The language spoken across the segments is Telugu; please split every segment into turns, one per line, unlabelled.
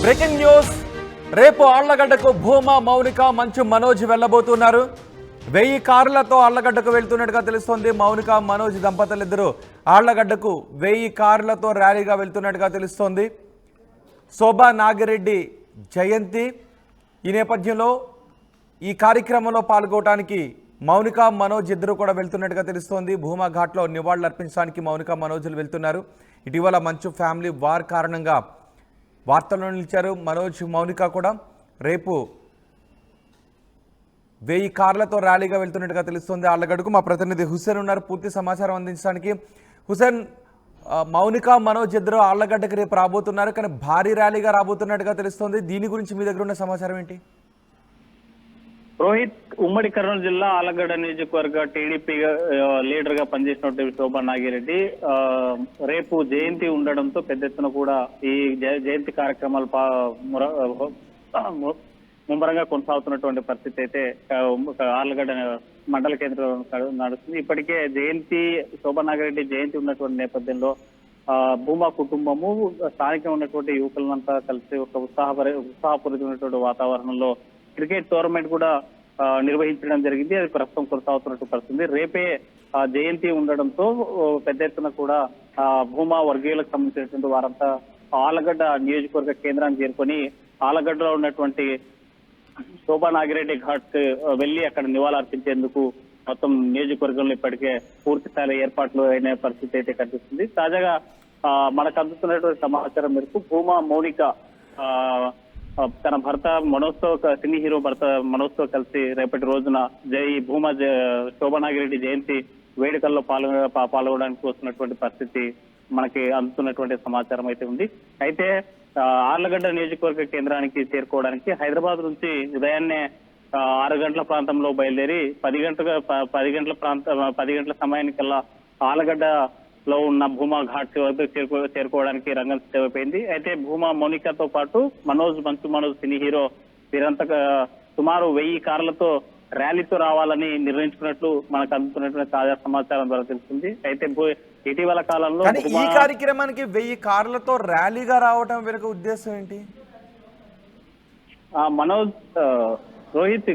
Breaking news. రేపు ఆళ్లగడ్డకు భూమా, మౌనిక, మంచు మనోజ్ వెళ్లబోతున్నారు. 1000 కార్లతో ఆళ్లగడ్డకు వెళ్తున్నట్టుగా తెలుస్తోంది. మౌనిక, మనోజ్ దంపతులిద్దరూ ఆళ్లగడ్డకు 1000 కార్లతో ర్యాలీగా వెళ్తున్నట్టుగా తెలుస్తోంది. శోభా నాగిరెడ్డి జయంతి. ఈ నేపథ్యంలో ఈ కార్యక్రమంలో పాల్గొనడానికి మౌనిక, మనోజ్ ఇద్దరు కూడా వెళ్తున్నట్టుగా తెలుస్తోంది. భూమా ఘాట్లో నివాళులు అర్పించడానికి మౌనిక, మనోజ్లు వెళ్తున్నారు. ఇటీవల మంచు ఫ్యామిలీ వార్ కారణంగా వార్తల్లో నిలిచారు మనోజ్, మౌనిక కూడా. రేపు 1000 కార్లతో ర్యాలీగా వెళ్తున్నట్టుగా తెలుస్తుంది ఆళ్లగడ్డకు. మా ప్రతినిధి హుసేన్ ఉన్నారు పూర్తి సమాచారం అందించడానికి. హుసేన్, మౌనిక, మనోజ్ ఇద్దరు ఆళ్లగడ్డకి రేపు రాబోతున్నారు, కానీ భారీ ర్యాలీగా రాబోతున్నట్టుగా తెలుస్తుంది. దీని గురించి మీ దగ్గర ఉన్న సమాచారం ఏంటి?
రోహిత్, ఉమ్మడి కర్నూలు జిల్లా ఆళ్లగడ్డ నియోజకవర్గ టీడీపీ లీడర్ గా పనిచేసినటువంటి శోభా నాగిరెడ్డి రేపు జయంతి ఉండడంతో పెద్ద ఎత్తున కూడా ఈ జయంతి కార్యక్రమాలు ముమ్మరంగా కొనసాగుతున్నటువంటి పరిస్థితి అయితే ఆళ్లగడ్డ మండల కేంద్రం నడుస్తుంది. ఇప్పటికే జయంతి, శోభా నాగిరెడ్డి జయంతి ఉన్నటువంటి నేపథ్యంలో భూమా కుటుంబము స్థానికంగా ఉన్నటువంటి యువకులంతా కలిసి ఒక ఉత్సాహపూరితమైనటువంటి వాతావరణంలో క్రికెట్ టోర్నమెంట్ కూడా నిర్వహించడం జరిగింది. అది ప్రస్తుతం కొనసాగుతున్నట్టు పరిస్థితి. రేపే జయంతి ఉండడంతో పెద్ద ఎత్తున కూడా భూమా వర్గీయులకు సంబంధించినటువంటి వారంతా ఆళ్లగడ్డ నియోజకవర్గ కేంద్రాన్ని చేరుకొని ఆళ్లగడ్డలో ఉన్నటువంటి శోభా నాగిరెడ్డి ఘాట్ వెళ్లి అక్కడ నివాళులర్పించేందుకు మొత్తం నియోజకవర్గంలో ఇప్పటికే పూర్తి స్థాయిలో ఏర్పాట్లు అయిన పరిస్థితి అయితే కనిపిస్తుంది. తాజాగా మనకు అందుతున్నటువంటి సమాచారం మేరకు భూమా, మౌనిక తన భర్త మనోజ్తో, సినీ హీరో భర్త మనోజ్తో కలిసి రేపటి రోజున భూమా శోభా నాగిరెడ్డి జయంతి వేడుకల్లో పాల్గొనడానికి వస్తున్నటువంటి పరిస్థితి మనకి అందుతున్నటువంటి సమాచారం అయితే ఉంది. అయితే ఆళ్లగడ్డ నియోజకవర్గ కేంద్రానికి చేరుకోవడానికి హైదరాబాద్ నుంచి ఉదయాన్నే 6 గంటల ప్రాంతంలో బయలుదేరి 10 గంటల సమయానికల్లా ఆళ్లగడ్డలో ఉన్న భూమా ఘాట్ వద్ద చేరుకోవడానికి రంగం సిద్ధమైపోయింది. అయితే భూమా, మౌనికతో పాటు మనోజ్, మంచు మనోజ్ సినీ హీరో వీరంతా సుమారు 1000 కార్లతో ర్యాలీతో రావాలని నిర్ణయించుకున్నట్లు మనకు అందుతున్నటువంటి తాజా సమాచారం ద్వారా తెలుస్తుంది. అయితే ఇటీవల కాలంలో
ఈ కార్యక్రమానికి 1000 కార్లతో ర్యాలీగా రావడం వెనుక ఉద్దేశం ఏంటి?
మనోజ్, రోహిత్,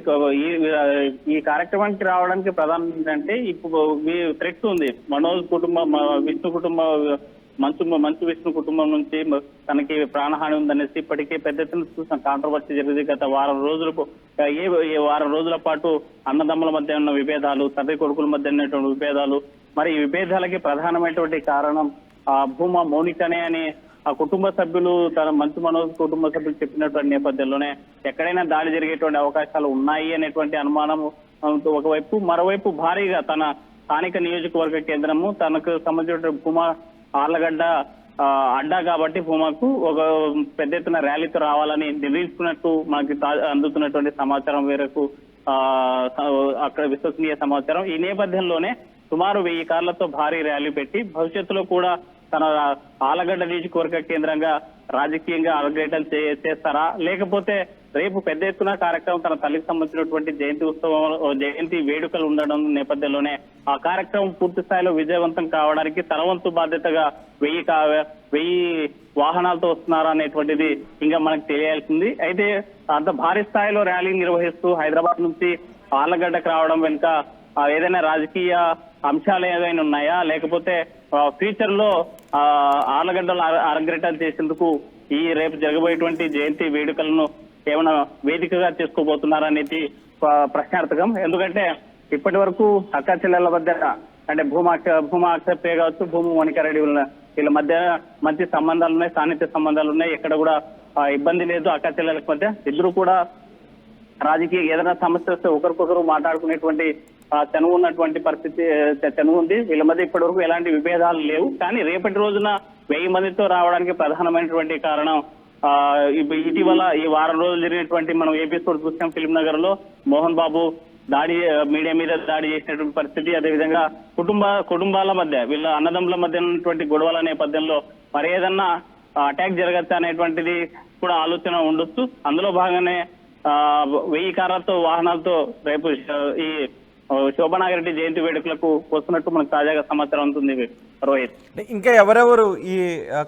ఈ కార్యక్రమానికి రావడానికి ప్రధానం ఏంటంటే ఇప్పుడు థ్రెట్ ఉంది. మనోజ్ కుటుంబం, విష్ణు కుటుంబం, మంచు విష్ణు కుటుంబం నుంచి తనకి ప్రాణహాని ఉందనేసి ఇప్పటికే పెద్ద ఎత్తున చూసిన కాంట్రవర్సీ జరిగింది. గత వారం రోజుల పాటు అన్నదమ్ముల మధ్య ఉన్న విభేదాలు, తండ్రి కొడుకుల మధ్య ఉన్నటువంటి విభేదాలు, మరి ఈ విభేదాలకి ప్రధానమైనటువంటి కారణం భూమా, మౌనికనే అని ఆ కుటుంబ సభ్యులు, తన మంచు మనోజ్ కుటుంబ సభ్యులు చెప్పినటువంటి నేపథ్యంలోనే ఎక్కడైనా దాడి జరిగేటువంటి అవకాశాలు ఉన్నాయి అనేటువంటి అనుమానం ఒకవైపు, మరోవైపు భారీగా తన స్థానిక నియోజకవర్గ కేంద్రము తనకు సంబంధించిన భూమా ఆళ్లగడ్డ అడ్డా కాబట్టి భూమాకు ఒక పెద్ద ఎత్తున ర్యాలీతో రావాలని నిర్ణయించుకున్నట్టు మనకి అందుతున్నటువంటి సమాచారం మేరకు అక్కడ విశ్వసనీయ సమాచారం. ఈ నేపథ్యంలోనే సుమారు 1000 కార్లతో భారీ ర్యాలీ పెట్టి భవిష్యత్తులో కూడా తన ఆళ్లగడ్డ నియోజకవర్గ కేంద్రంగా రాజకీయంగా అరగేటలు చేస్తారా, లేకపోతే రేపు పెద్ద ఎత్తున కార్యక్రమం తన తల్లికి సంబంధించినటువంటి జయంతి వేడుకలు ఉండడం నేపథ్యంలోనే ఆ కార్యక్రమం పూర్తి స్థాయిలో విజయవంతం కావడానికి తన వంతు బాధ్యతగా 1000 వాహనాలతో వస్తున్నారా అనేటువంటిది ఇంకా మనకు తెలియాల్సింది. అయితే అంత భారీ స్థాయిలో ర్యాలీ నిర్వహిస్తూ హైదరాబాద్ నుంచి ఆళ్లగడ్డకు రావడం వెనుక ఏదైనా రాజకీయ అంశాలు ఏదైనా ఉన్నాయా, లేకపోతే ఫ్యూచర్ లో ఆళ్లగడ్డలు అరంగేట్రం చేసేందుకు ఈ రేపు జరగబోయేటువంటి జయంతి వేడుకలను ఏమైనా వేదికగా చేసుకోబోతున్నారా అనేది ప్రశ్నార్థకం. ఎందుకంటే ఇప్పటి వరకు అక్క చెల్లెల మధ్య, అంటే భూమా అక్షప్రియ కావచ్చు, భూమి మౌనికారెడ్డి వీళ్ళ మధ్య మంచి సంబంధాలు ఉన్నాయి, సాన్నిధ్య సంబంధాలు ఉన్నాయి. ఎక్కడ కూడా ఇబ్బంది లేదు. అక్క చెల్లెల మధ్య ఇద్దరు కూడా రాజకీయ ఏదైనా సమస్య వస్తే ఒకరికొకరు మాట్లాడుకునేటువంటి చనువు ఉన్నటువంటి పరిస్థితి చనువు ఉంది. వీళ్ళ మధ్య ఇప్పటి వరకు ఎలాంటి విభేదాలు లేవు. కానీ రేపటి రోజున 1000 మందితో రావడానికి ప్రధానమైనటువంటి కారణం ఇటీవల ఈ వారం రోజులు జరిగినటువంటి మనం ఎపిసోడ్ చూసాం. ఫిల్మ్ నగర్ లో మోహన్ బాబు మీడియా మీద దాడి చేసినటువంటి పరిస్థితి, అదేవిధంగా కుటుంబాల మధ్య, వీళ్ళ అన్నదమ్ముల మధ్య ఉన్నటువంటి గొడవల నేపథ్యంలో మరి ఏదన్నా అటాక్ జరగచ్చా అనేటువంటిది కూడా ఆలోచన ఉండొచ్చు. అందులో భాగంగానే 1000 కార్లతో వాహనాలతో రేపు ఈ శోభా నాగిరెడ్డి జయంతి వేడుకలకు వస్తున్నట్టు మనకు తాజాగా సమాచారం ఉంటుంది. రోహిత్.
ఇంకా ఎవరెవరు ఈ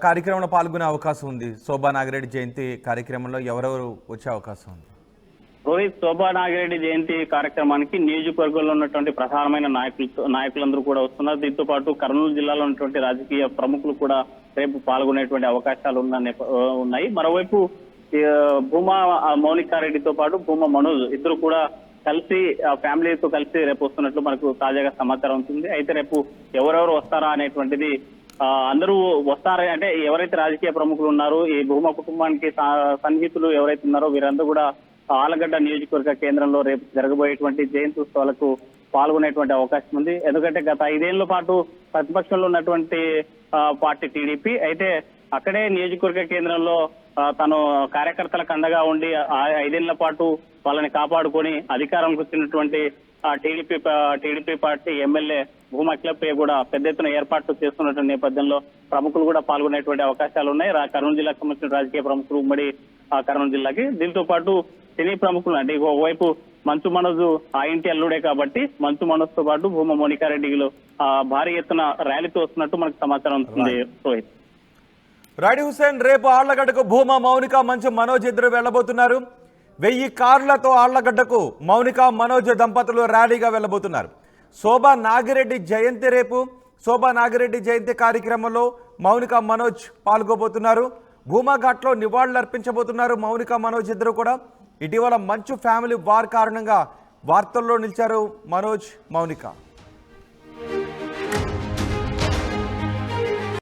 కార్యక్రమంలో పాల్గొనే అవకాశం ఉంది? శోభా నాగిరెడ్డి జయంతి కార్యక్రమంలో ఎవరెవరు వచ్చే అవకాశం ఉంది?
రోహిత్, శోభా నాగిరెడ్డి జయంతి కార్యక్రమానికి నియోజకవర్గంలో ఉన్నటువంటి ప్రధానమైన నాయకులందరూ కూడా వస్తున్నారు. దీంతో పాటు కర్నూలు జిల్లాలో ఉన్నటువంటి రాజకీయ ప్రముఖులు కూడా రేపు పాల్గొనేటువంటి అవకాశాలు ఉన్నాయి. మరోవైపు భూమా మౌనికారెడ్డితో పాటు భూమా మనోజ్ ఇద్దరు కూడా కలిసి ఫ్యామిలీతో కలిసి రేపు వస్తున్నట్లు మనకు తాజాగా సమాచారం ఉంటుంది. అయితే రేపు ఎవరెవరు వస్తారా అనేటువంటిది అందరూ వస్తారా అంటే ఎవరైతే రాజకీయ ప్రముఖులు ఉన్నారో ఈ భూమా కుటుంబానికి సన్నిహితులు ఎవరైతే ఉన్నారో వీరందరూ కూడా ఆళ్లగడ్డ నియోజకవర్గ కేంద్రంలో రేపు జరగబోయేటువంటి జయంతి ఉత్సవాలకు పాల్గొనేటువంటి అవకాశం ఉంది. ఎందుకంటే గత 5 ఏళ్ల పాటు ప్రతిపక్షంలో ఉన్నటువంటి పార్టీ టీడీపీ అయితే అక్కడే నియోజకవర్గ కేంద్రంలో తను కార్యకర్తలకు అండగా ఉండి 5 ఏళ్ల పాటు వాళ్ళని కాపాడుకొని అధికారంకి వచ్చినటువంటి TDP party MLA Bhuma Akhilapriya కూడా పెద్ద ఎత్తున ఏర్పాట్లు చేస్తున్నటువంటి నేపథ్యంలో ప్రముఖులు కూడా పాల్గొనేటువంటి అవకాశాలు ఉన్నాయి. కర్నూలు జిల్లాకు సంబంధించిన రాజకీయ ప్రముఖులు ఉమ్మడి కర్నూలు జిల్లాకి. దీంతో పాటు సినీ ప్రముఖులు అంటే ఒకవైపు మంచు మనోజ్ ఆ ఇంటి అల్లుడే కాబట్టి మంచు మనోజ్ తో పాటు భూమా మౌనికారెడ్డిలు భారీ ఎత్తున ర్యాలీతో వస్తున్నట్టు మనకు సమాచారం ఉంటుంది. రోహిత్,
రాడి హుసేన్, రేపు ఆళ్లగడ్డకు భూమా మౌనిక మంచు మనోజ్ ఇద్దరు వెళ్లబోతున్నారు. 1000 కార్లతో ఆళ్లగడ్డకు మౌనిక మనోజ్ దంపతులు ర్యాలీగా వెళ్లబోతున్నారు. శోభా నాగిరెడ్డి జయంతి రేపు. శోభా నాగిరెడ్డి జయంతి కార్యక్రమంలో మౌనిక మనోజ్ పాల్గొబోతున్నారు. భూమా ఘాట్లో నివాళులు అర్పించబోతున్నారు మౌనిక మనోజ్ ఇద్దరు కూడా. ఇటీవల మంచు ఫ్యామిలీ వార్ కారణంగా వార్తల్లో నిలిచారు మనోజ్, మౌనిక.